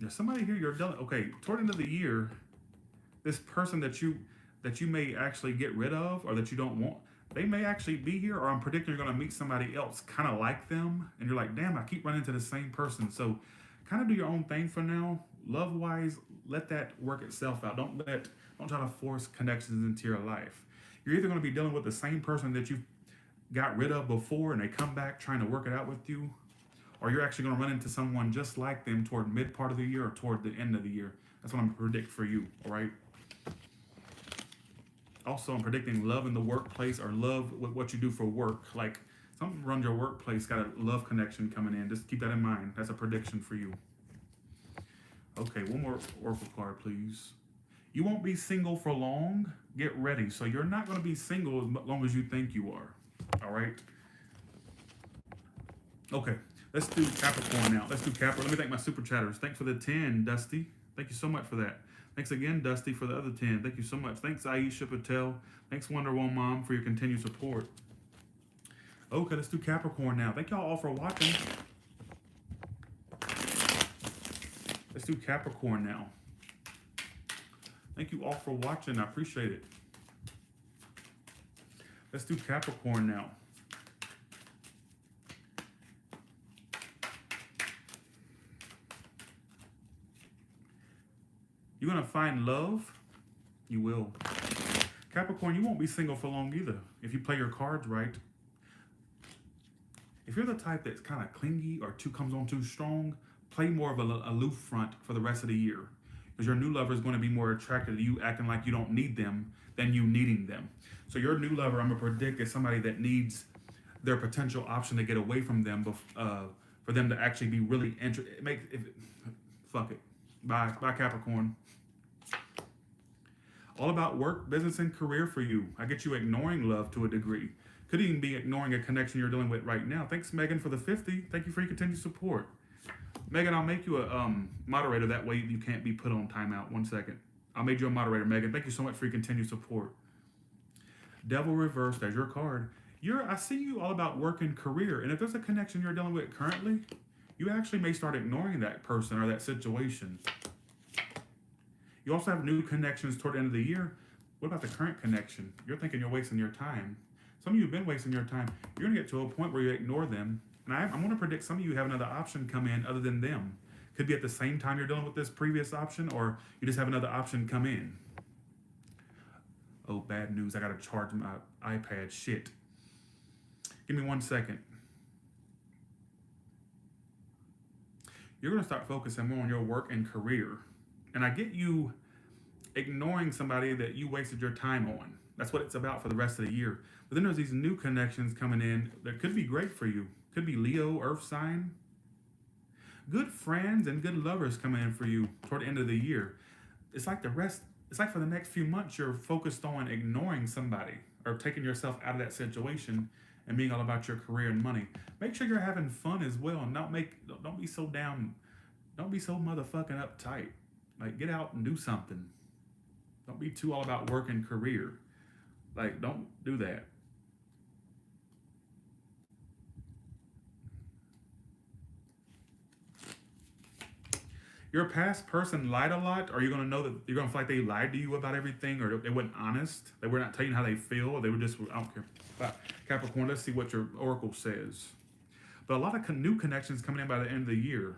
There's somebody here you're dealing, okay, toward the end of the year, this person that you may actually get rid of or that you don't want, they may actually be here, or I'm predicting you're going to meet somebody else kind of like them, and you're like, damn, I keep running into the same person. So kind of do your own thing for now. Love wise, let that work itself out. Don't try to force connections into your life. You're either going to be dealing with the same person that you got rid of before and they come back trying to work it out with you, or you're actually going to run into someone just like them toward mid part of the year or toward the end of the year. That's what I'm predicting for you, all right? Also, I'm predicting love in the workplace or love with what you do for work. Like something runs your workplace, got a love connection coming in. Just keep that in mind. That's a prediction for you. Okay, one more oracle card, please. You won't be single for long. Get ready. So you're not going to be single as long as you think you are. All right? Okay, let's do Capricorn now. Let's do Capricorn. Let me thank my super chatters. Thanks for the 10, Dusty. Thank you so much for that. Thanks again, Dusty, for the other 10. Thank you so much. Thanks, Aisha Patel. Thanks, Wonder Woman Mom, for your continued support. Okay, let's do Capricorn now. Thank y'all all for watching. Let's do Capricorn now. Thank you all for watching. I appreciate it. Let's do Capricorn now. You're going to find love? You will. Capricorn, you won't be single for long either if you play your cards right. If you're the type that's kind of clingy or comes on too strong, play more of an aloof front for the rest of the year. Because your new lover is going to be more attracted to you acting like you don't need them than you needing them. So your new lover, I'm going to predict, is somebody that needs their potential option to get away from them for them to actually be really interested. Fuck it. Bye Capricorn. All about work, business, and career for you. I get you ignoring love to a degree. Could even be ignoring a connection you're dealing with right now. Thanks, Megan, for the 50. Thank you for your continued support. Megan, I'll make you a moderator. That way you can't be put on timeout. 1 second. I made you a moderator, Megan. Thank you so much for your continued support. Devil reversed as your card. I see you all about work and career. And if there's a connection you're dealing with currently, you actually may start ignoring that person or that situation. You also have new connections toward the end of the year. What about the current connection? You're thinking you're wasting your time. Some of you have been wasting your time. You're going to get to a point where you ignore them. And I'm going to predict some of you have another option come in other than them. Could be at the same time you're dealing with this previous option, or you just have another option come in. Oh, bad news. I got to charge my iPad. Shit. Give me 1 second. You're going to start focusing more on your work and career. And I get you ignoring somebody that you wasted your time on. That's what it's about for the rest of the year. But then there's these new connections coming in that could be great for you. Could be Leo, Earth sign. Good friends and good lovers coming in for you toward the end of the year. It's like the rest, it's like for the next few months, you're focused on ignoring somebody or taking yourself out of that situation and being all about your career and money. Make sure you're having fun as well, and don't be so down, don't be so motherfucking uptight. Like, get out and do something. Don't be too all about work and career. Like, don't do that. Your past person lied a lot, or you're gonna know that you're gonna feel like they lied to you about everything, or they weren't honest. They were not telling you how they feel, or they were just, I don't care. But Capricorn, let's see what your oracle says. But a lot of new connections coming in by the end of the year.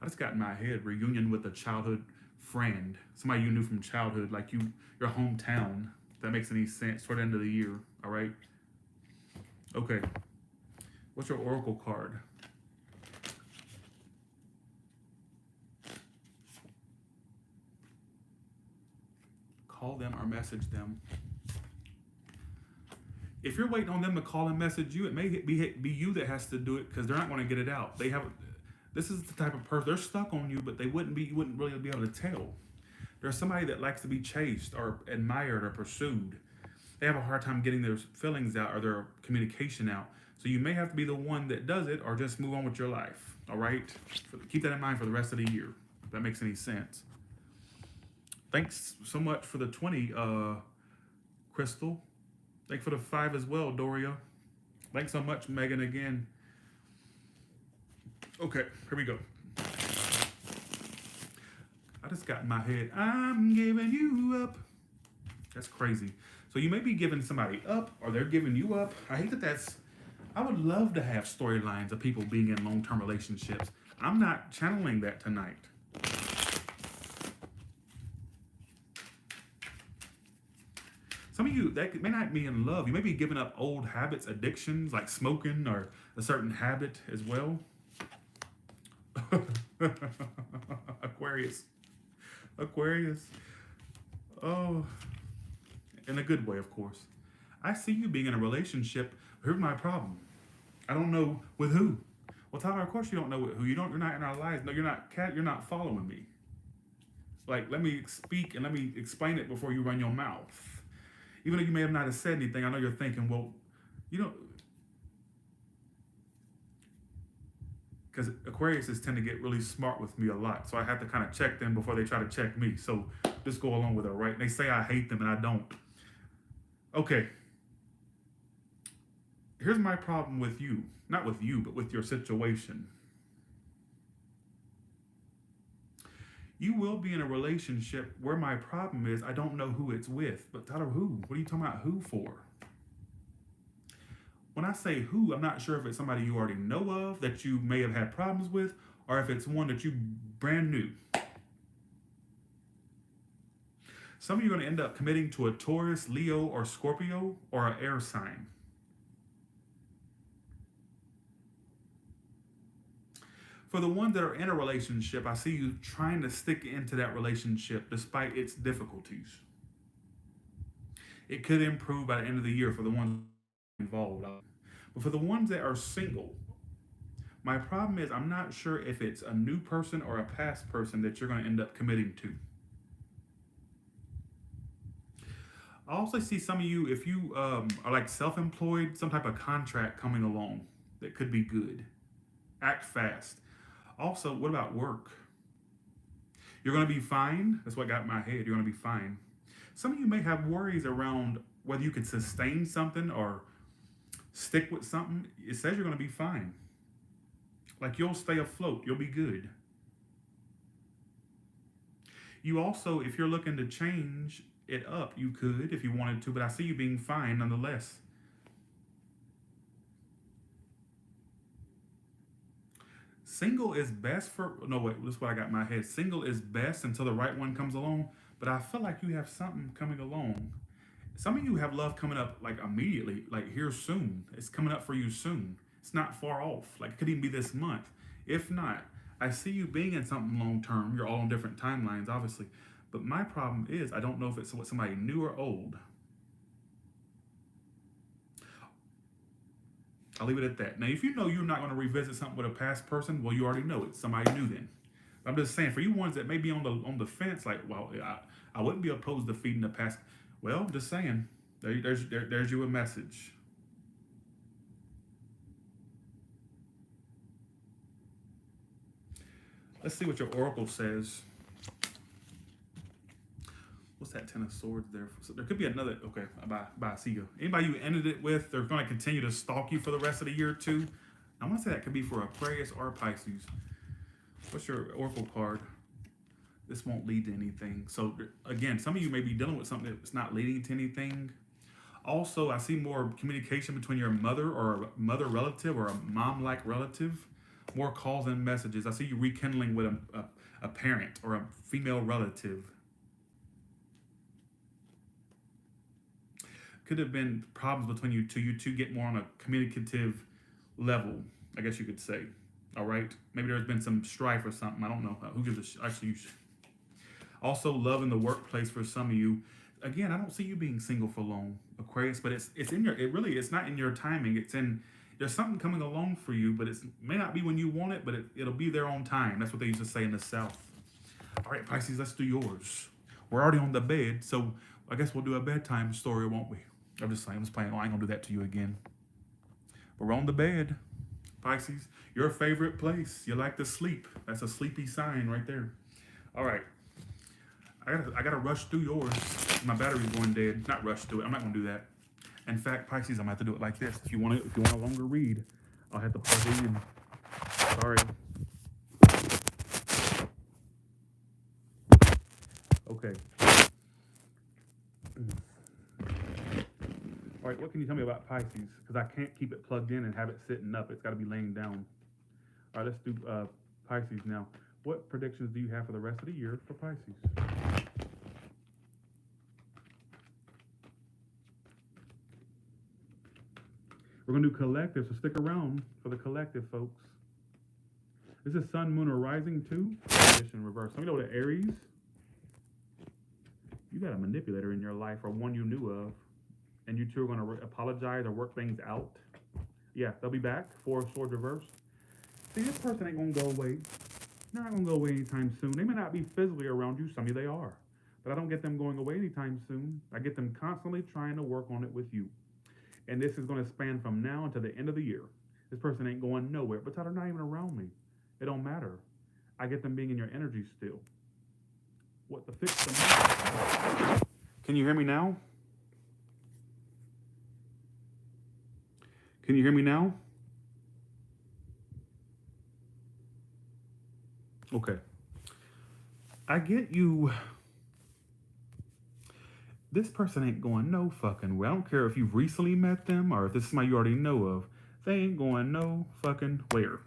I just got in my head reunion with a childhood friend, somebody you knew from childhood, like your hometown. If that makes any sense toward the end of the year. All right. Okay. What's your oracle card? Call them or message them. If you're waiting on them to call and message you, it may be you that has to do it because they're not going to get it out. They have. This is the type of person they're stuck on you, but you wouldn't really be able to tell. There's somebody that likes to be chased or admired or pursued. They have a hard time getting their feelings out or their communication out. So you may have to be the one that does it or just move on with your life. All right? Keep that in mind for the rest of the year, if that makes any sense. Thanks so much for the 20, Crystal. Thanks for the 5 as well, Doria. Thanks so much, Megan, again. Okay, here we go. I just got in my head, I'm giving you up. That's crazy. So you may be giving somebody up or they're giving you up. I hate that I would love to have storylines of people being in long-term relationships. I'm not channeling that tonight. Some of you, that may not be in love. You may be giving up old habits, addictions, like smoking or a certain habit as well. Aquarius. Aquarius. Oh, in a good way, of course. I see you being in a relationship. Here's my problem. I don't know with who. Well, Tyler, of course you don't know with who. You're not in our lives. No, you're not. Cat, you're not following me. Like, let me speak and let me explain it before you run your mouth. Even though you may have not have said anything, I know you're thinking, well, you know, because Aquariuses tend to get really smart with me a lot. So I have to kind of check them before they try to check me. So just go along with it, right? And they say I hate them and I don't. Okay. Here's my problem with you. Not with you, but with your situation. You will be in a relationship where my problem is I don't know who it's with. But Tyler, who? What are you talking about who for? When I say who, I'm not sure if it's somebody you already know of that you may have had problems with, or if it's one that you brand new. Some of you are going to end up committing to a Taurus, Leo, or Scorpio, or an air sign. For the ones that are in a relationship, I see you trying to stick into that relationship despite its difficulties. It could improve by the end of the year for the ones involved. But for the ones that are single, my problem is I'm not sure if it's a new person or a past person that you're going to end up committing to. I also see some of you, if you are like self-employed, some type of contract coming along that could be good. Act fast. Also, what about work? You're going to be fine. That's what got in my head. You're going to be fine. Some of you may have worries around whether you can sustain something or stick with something. It says you're going to be fine. Like you'll stay afloat. You'll be good. You also, if you're looking to change it up, you could if you wanted to, but I see you being fine nonetheless. Single is best for, no wait, this is what I got in my head. Single is best until the right one comes along, but I feel like you have something coming along. Some of you have love coming up like immediately, like here soon. It's coming up for you soon. It's not far off. Like, it could even be this month. If not, I see you being in something long term. You're all on different timelines, obviously. But my problem is, I don't know if it's what somebody new or old. I'll leave it at that. Now, if you know you're not going to revisit something with a past person, well, you already know it's somebody new then. I'm just saying, for you ones that may be on the fence, like, well, I wouldn't be opposed to feeding the past. Well, just saying, there's you a message. Let's see what your oracle says. What's that Ten of Swords there? So there could be another. Okay, bye. See you. Anybody you ended it with, they're going to continue to stalk you for the rest of the year too. I want to say that could be for Aquarius or Pisces. What's your oracle card? This won't lead to anything. So again, some of you may be dealing with something that's not leading to anything. Also, I see more communication between your mother or a mother relative or a mom-like relative. More calls and messages. I see you rekindling with a parent or a female relative. Could have been problems between you two. You two get more on a communicative level, I guess you could say. All right? Maybe there's been some strife or something. I don't know. Who gives a shit? Actually, also, love in the workplace for some of you. Again, I don't see you being single for long, Aquarius, but it's in your, it's not in your timing. It's in, there's something coming along for you, but it may not be when you want it, but it'll be there on time. That's what they used to say in the South. All right, Pisces, let's do yours. We're already on the bed, so I guess we'll do a bedtime story, won't we? I'm just saying, I'm just playing. Oh, I ain't gonna do that to you again. But we're on the bed, Pisces. Your favorite place. You like to sleep. That's a sleepy sign right there. All right. I gotta rush through yours. My battery's going dead. Not rush through it. I'm not gonna do that. In fact, Pisces, I'm gonna have to do it like this. If you want a longer read, I'll have to plug it in. Sorry. Okay. All right, what can you tell me about Pisces? Because I can't keep it plugged in and have it sitting up. It's got to be laying down. All right, let's do Pisces now. What predictions do you have for the rest of the year for Pisces? We're going to do collective, so stick around for the collective, folks. This is Sun, Moon, or Rising too. Position reverse. Let me know what Aries. You got a manipulator in your life, or one you knew of, and you two are going to apologize or work things out. Yeah, they'll be back. Four of Swords reversed. See, this person ain't going to go away. They're not going to go away anytime soon. They may not be physically around you. Some of you they are. But I don't get them going away anytime soon. I get them constantly trying to work on it with you. And this is going to span from now until the end of the year. This person ain't going nowhere. But they're not even around me. It don't matter. I get them being in your energy still. What the fix the matter? Can you hear me now? Can you hear me now? Okay. I get you. This person ain't going no fucking way. I don't care if you've recently met them or if this is somebody you already know of. They ain't going no fucking where.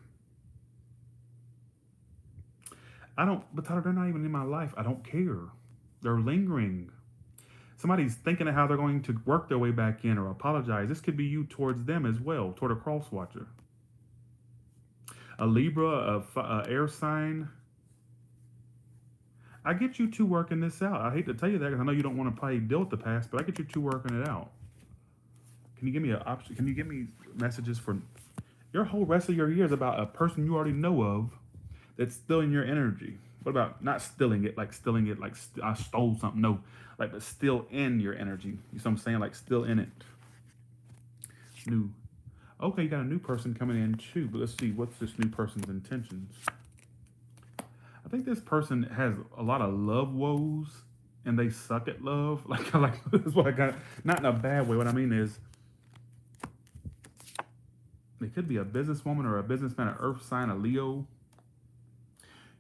But Tyler, they're not even in my life. I don't care. They're lingering. Somebody's thinking of how they're going to work their way back in or apologize. This could be you towards them as well, toward a cross watcher. A Libra, a air sign. I get you two working this out. I hate to tell you that because I know you don't want to probably deal with the past, but I get you two working it out. Can you give me an option? Can you give me messages for your whole rest of your year is about a person you already know of that's still in your energy? What about not stealing it like I stole something? No, like but still in your energy. You know what I'm saying? Like still in it. New. Okay, you got a new person coming in too, but let's see what's this new person's intentions. I think this person has a lot of love woes and they suck at love. Like that's what I got. Not in a bad way. What I mean is they could be a businesswoman or a businessman, an earth sign, a Leo.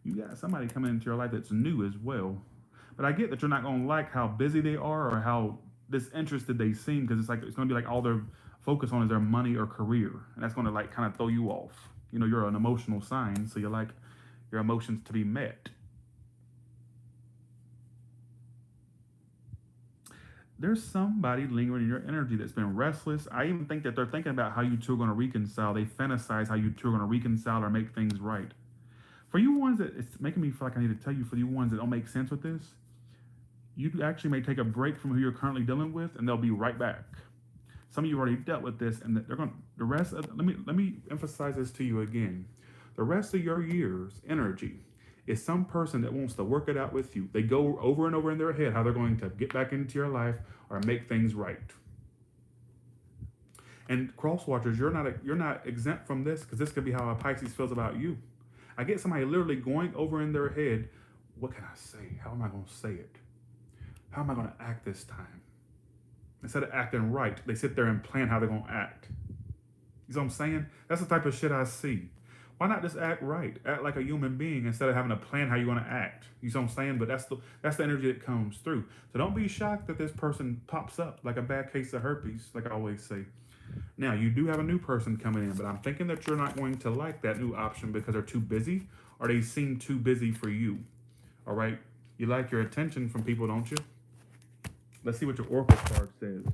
You got somebody coming into your life that's new as well. But I get that you're not going to like how busy they are or how disinterested they seem because it's going to be like all their focus on is their money or career. And that's going to like kind of throw you off. You know, you're an emotional sign, so you like your emotions to be there's somebody lingering in your energy that's been restless. I even think that they're thinking about how you two are going to reconcile. They fantasize how you two are going to reconcile or make things right. For you ones that it's making me feel like I need to tell you, for you ones that don't make sense with this, you actually may take a break from who you're currently dealing with, and they'll be right back. Some of you have already dealt with this, and they're going. The rest. Let me emphasize this to you again. The rest of your year's energy is some person that wants to work it out with you. They go over and over in their head how they're going to get back into your life or make things right. And cross watchers, you're not exempt from this, because this could be how a Pisces feels about you. I get somebody literally going over in their head. What can I say? How am I going to say it? How am I going to act this time? Instead of acting right, they sit there and plan how they're going to act. You know what I'm saying? That's the type of shit I see. Why not just act right? Act like a human being instead of having to plan how you're going to act. You know what I'm saying? But that's the energy that comes through. So don't be shocked that this person pops up like a bad case of herpes, like I always say. Now, you do have a new person coming in, but I'm thinking that you're not going to like that new option because they're too busy, or they seem too busy for you. All right? You like your attention from people, don't you? Let's see what your oracle card says.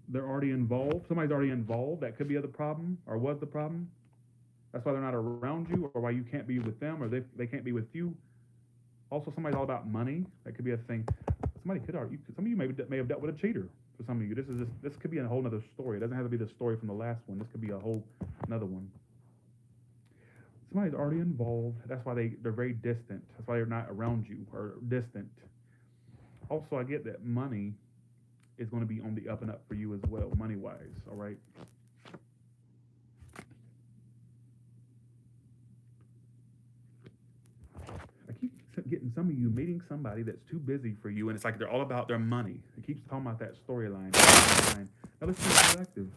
They're already involved. Somebody's already involved. That could be the problem, or was the problem. That's why they're not around you, or why you can't be with them, or they can't be with you. Also, somebody's all about money. That could be a thing. Somebody could argue. Some of you may have dealt with a cheater. For some of you, this could be a whole other story. It doesn't have to be the story from the last one. This could be a whole another one. Somebody's already involved. That's why they're very distant. That's why they're not around you or distant. Also, I get that money is going to be on the up and up for you as well, money-wise, all right? I keep getting some of you meeting somebody that's too busy for you, and it's like they're all about their money. It keeps talking about that storyline. Now, let's be collective.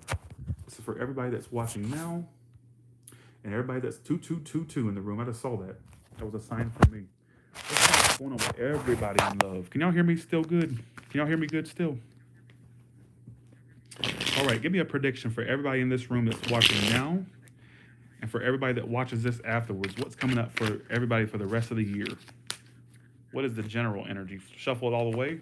This is for everybody that's watching now, and everybody that's 2222 in the room. I just saw that. That was a sign for me. What's going on with everybody in love? Can y'all hear me still good? Can y'all hear me good still? All right, give me a prediction for everybody in this room that's watching now, and for everybody that watches this afterwards. What's coming up for everybody for the rest of the year? What is the general energy? Shuffle it all the way.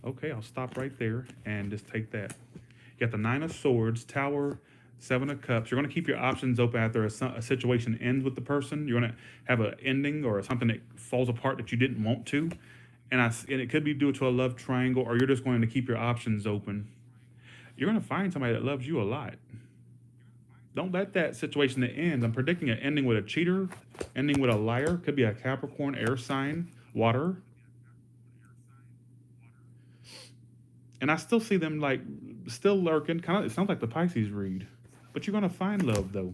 Okay, I'll stop right there and just take that. You got the Nine of Swords, Tower, Seven of Cups. You're going to keep your options open after a situation ends with the person. You're going to have an ending or something that falls apart that you didn't want to. And it could be due to a love triangle, or you're just going to keep your options open. You're going to find somebody that loves you a lot. Don't let that situation that ends. I'm predicting an ending with a cheater, ending with a liar. Could be a Capricorn, air sign, water. And I still see them like still lurking. Kind of, it sounds like the Pisces read. But you're going to find love, though.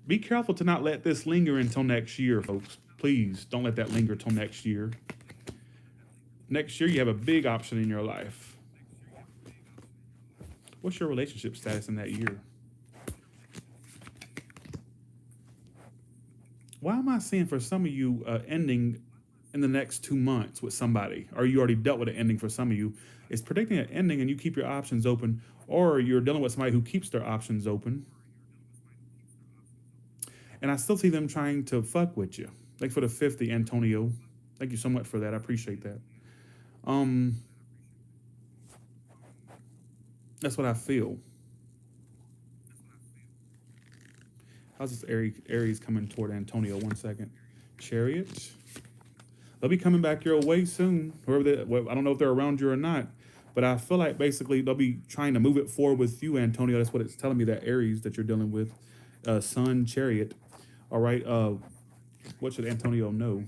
Be careful to not let this linger until next year, folks. Please don't let that linger till next year. Next year, you have a big option in your life. What's your relationship status in that year? Why am I seeing for some of you ending in the next 2 months with somebody? Or you already dealt with an ending for some of you. It's predicting an ending and you keep your options open, or you're dealing with somebody who keeps their options open. And I still see them trying to fuck with you. Thanks for the 50, Antonio. Thank you so much for that. I appreciate that. That's what I feel. How's this Aries coming toward Antonio? 1 second. Chariot. They'll be coming back your way soon. I don't know if they're around you or not, but I feel like basically they'll be trying to move it forward with you, Antonio. That's what it's telling me, that Aries that you're dealing with. Sun, Chariot. All right. What should Antonio know?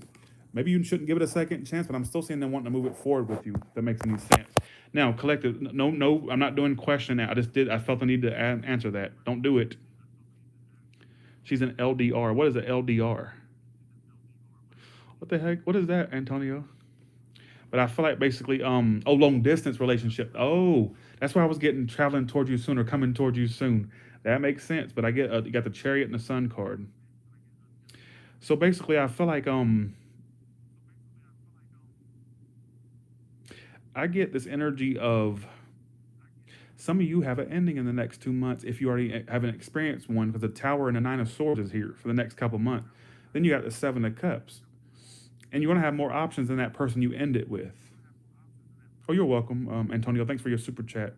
Maybe you shouldn't give it a second chance, but I'm still seeing them wanting to move it forward with you. If that makes any sense. Now, collective, no, I'm not doing questioning. I felt the need to answer that. Don't do it. She's an LDR. What is an LDR? What the heck? What is that, Antonio? But I feel like basically, long distance relationship. Oh, that's why I was getting traveling towards you soon or coming towards you soon. That makes sense. But I get you got the Chariot and the Sun card. So basically, I feel like I get this energy of Some of you have an ending in the next 2 months if you already haven't experienced one, because the Tower and the Nine of Swords is here for the next couple months. Then you got the Seven of Cups. And you're going to have more options than that person you end it with. Oh, you're welcome, Antonio. Thanks for your super chat.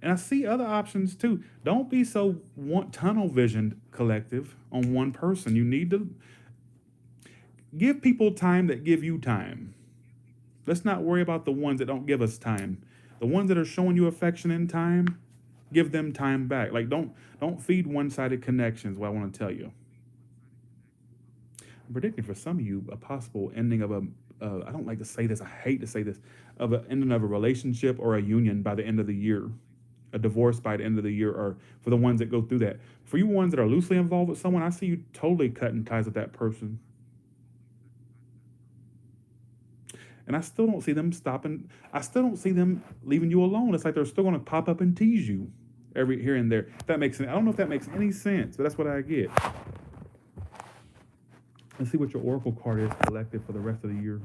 And I see other options too. Don't be so tunnel visioned, collective, on one person. You need to give people time that give you time. Let's not worry about the ones that don't give us time. The ones that are showing you affection and time, give them time back. Like don't feed one-sided connections. What I want to tell you. I'm predicting for some of you a possible ending of a. I don't like to say this. I hate to say this. Of an ending of a relationship or a union by the end of the year, a divorce by the end of the year, or for the ones that go through that. For you ones that are loosely involved with someone, I see you totally cutting ties with that person. And I still don't see them stopping. I still don't see them leaving you alone. It's like they're still going to pop up and tease you every here and there. If that makes sense. I don't know if that makes any sense, but that's what I get. Let's see what your oracle card is collected for the rest of the year.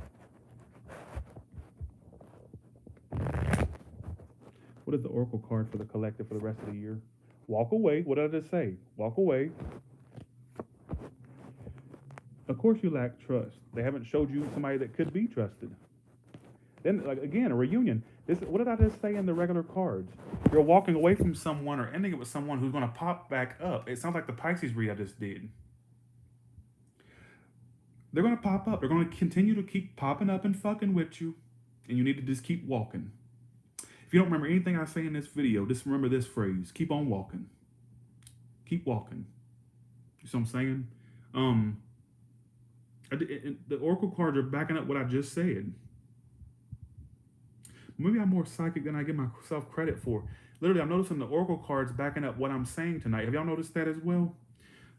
What is the oracle card for the collective for the rest of the year? Walk away. What did I just say? Walk away. Of course you lack trust. They haven't showed you somebody that could be trusted. Then, like, again, a reunion. What did I just say in the regular cards? You're walking away from someone or ending it with someone who's going to pop back up. It sounds like the Pisces read I just did. They're going to pop up. They're going to continue to keep popping up and fucking with you. And you need to just keep walking. If you don't remember anything I say in this video, just remember this phrase. Keep on walking. Keep walking. You see what I'm saying? The oracle cards are backing up what I just said. Maybe I'm more psychic than I give myself credit for. Literally, I'm noticing the oracle cards backing up what I'm saying tonight. Have y'all noticed that as well?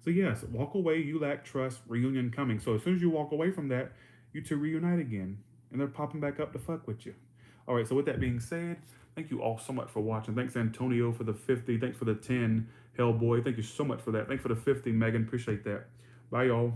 So yes, walk away, you lack trust, reunion coming. So as soon as you walk away from that, you two reunite again. And they're popping back up to fuck with you. All right, so with that being said, thank you all so much for watching. Thanks, Antonio, for the 50. Thanks for the 10, Hellboy. Thank you so much for that. Thanks for the 50, Megan. Appreciate that. Bye, y'all.